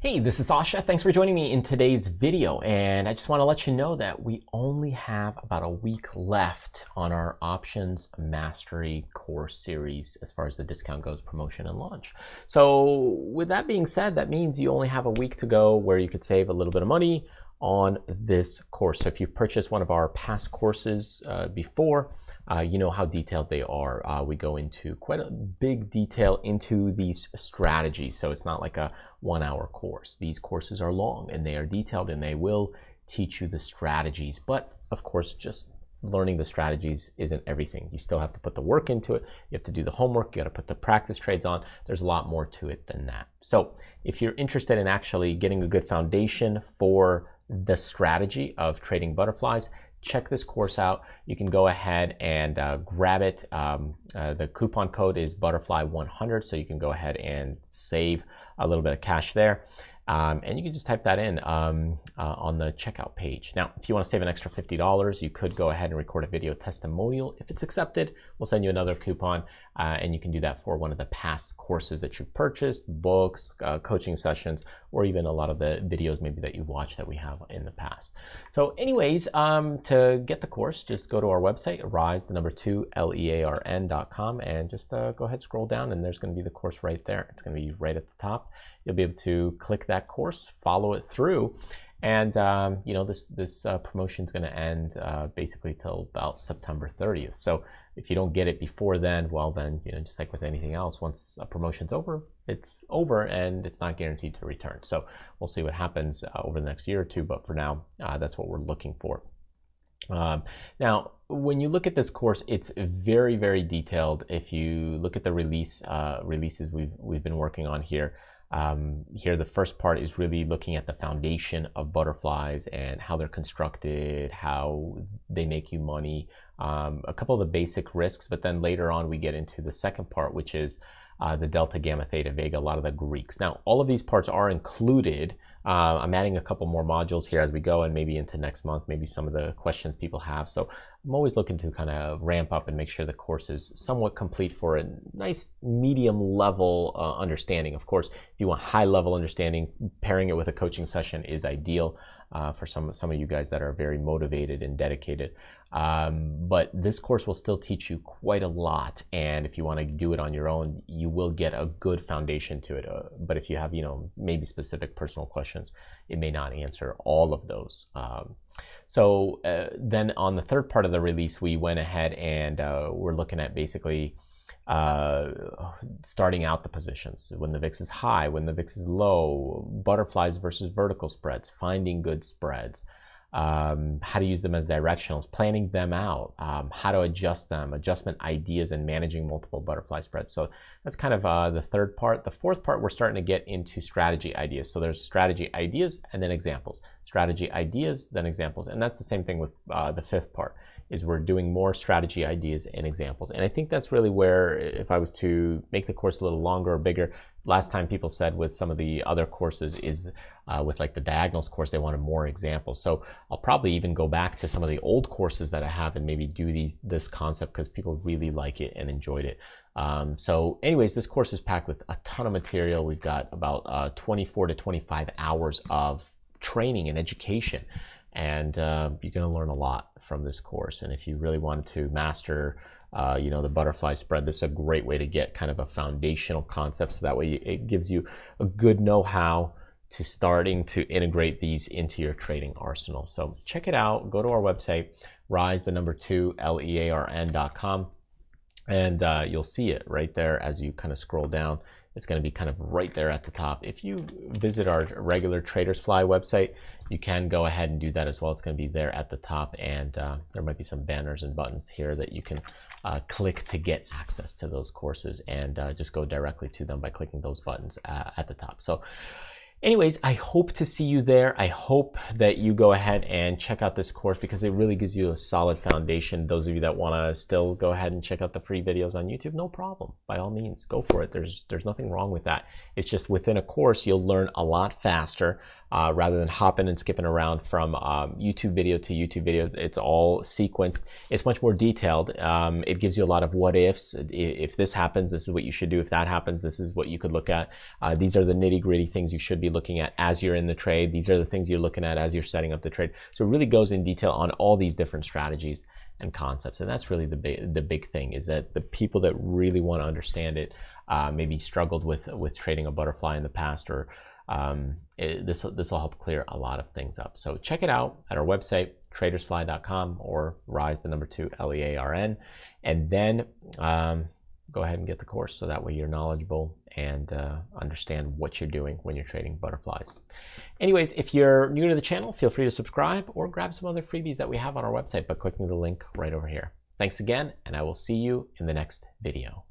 Hey, this is Sasha. Thanks for joining me in today's video. And I just want to let you know that we only have about a week left on our Options Mastery course series as far as the discount goes, promotion and launch. So with that being said, that means you only have a week to go where you could save a little bit of money on this course. So if you've purchased one of our past courses before, you know how detailed they are. We go into quite a big detail into these strategies. So it's not like a 1-hour course. These courses are long and they are detailed and they will teach you the strategies. But of course, just learning the strategies isn't everything. You still have to put the work into it. You have to do the homework. You got to put the practice trades on. There's a lot more to it than that. So if you're interested in actually getting a good foundation for the strategy of trading butterflies, check this course out. You can go ahead and grab it. The coupon code is butterfly100, so you can go ahead and save a little bit of cash there. And you can just type that in on the checkout page. Now, if you want to save an extra $50, you could go ahead and record a video testimonial. If it's accepted, we'll send you another coupon, and you can do that for one of the past courses that you've purchased, books, coaching sessions, or even a lot of the videos maybe that you've watched that we have in the past. So anyways, to get the course, just go to our website, rise2learn.com, and just go ahead, scroll down, and there's going to be the course right there. It's going to be right at the top. You'll be able to click that course, follow it through, and you know, this promotion is going to end basically till about September 30th. So if you don't get it before then, well then, you know, just like with anything else, once a promotion's over, it's over and it's not guaranteed to return. So we'll see what happens over the next year or two, but for now, that's what we're looking for. Now, when you look at this course, it's very, very detailed. If you look at the releases we've been working on here, here the first part is really looking at the foundation of butterflies and how they're constructed, how they make you money, a couple of the basic risks, but then later on we get into the second part, which is the delta, gamma, theta, vega, a lot of the Greeks. Now, all of these parts are included. I'm adding a couple more modules here as we go, and maybe into next month, maybe some of the questions people have. So I'm always looking to kind of ramp up and make sure the course is somewhat complete for a nice medium level understanding. Of course, if you want high level understanding, pairing it with a coaching session is ideal for some of you guys that are very motivated and dedicated. But this course will still teach you quite a lot. And if you want to do it on your own, you will get a good foundation to it. But if you have, you know, maybe specific personal questions, it may not answer all of those. So then on the third part of the release, we went ahead and we're looking at basically starting out the positions. When the VIX is high, when the VIX is low, butterflies versus vertical spreads, finding good spreads, how to use them as directionals, planning them out, how to adjust them, adjustment ideas, and managing multiple butterfly spreads. So that's kind of the third part. The fourth part, we're starting to get into strategy ideas. So there's strategy ideas and then examples. Strategy ideas, then examples. And that's the same thing with the fifth part, is we're doing more strategy ideas and examples. And I think that's really where, if I was to make the course a little longer or bigger, last time people said with some of the other courses is with like the diagonals course, they wanted more examples. So I'll probably even go back to some of the old courses that I have and maybe do this concept because people really like it and enjoyed it. So anyways, this course is packed with a ton of material. We've got about 24 to 25 hours of training and education. And you're going to learn a lot from this course. And if you really want to master, you know, the butterfly spread, this is a great way to get kind of a foundational concept. So that way it gives you a good know-how to starting to integrate these into your trading arsenal. So check it out. Go to our website, rise2learn.com, and you'll see it right there as you kind of scroll down. It's going to be kind of right there at the top. If you visit our regular Traders Fly website, you can go ahead and do that as well. It's going to be there at the top, and there might be some banners and buttons here that you can click to get access to those courses, and just go directly to them by clicking those buttons at the top. So anyways, I hope to see you there. I hope that you go ahead and check out this course because it really gives you a solid foundation. Those of you that want to still go ahead and check out the free videos on YouTube, no problem. By all means, go for it. There's nothing wrong with that. It's just within a course, you'll learn a lot faster rather than hopping and skipping around from YouTube video to YouTube video. It's all sequenced. It's much more detailed. It gives you a lot of what ifs. If this happens, this is what you should do. If that happens, this is what you could look at. These are the nitty gritty things you should be be looking at as you're in the trade. These are the things you're looking at as you're setting up the trade. So it really goes in detail on all these different strategies and concepts. And that's really the big thing, is that the people that really want to understand it, maybe struggled with trading a butterfly in the past, or this will help clear a lot of things up. So check it out at our website, tradersfly.com, or rise, the number 2, LEARN, and then go ahead and get the course, so that way you're knowledgeable and understand what you're doing when you're trading butterflies. Anyways, if you're new to the channel, feel free to subscribe or grab some other freebies that we have on our website by clicking the link right over here. Thanks again, and I will see you in the next video.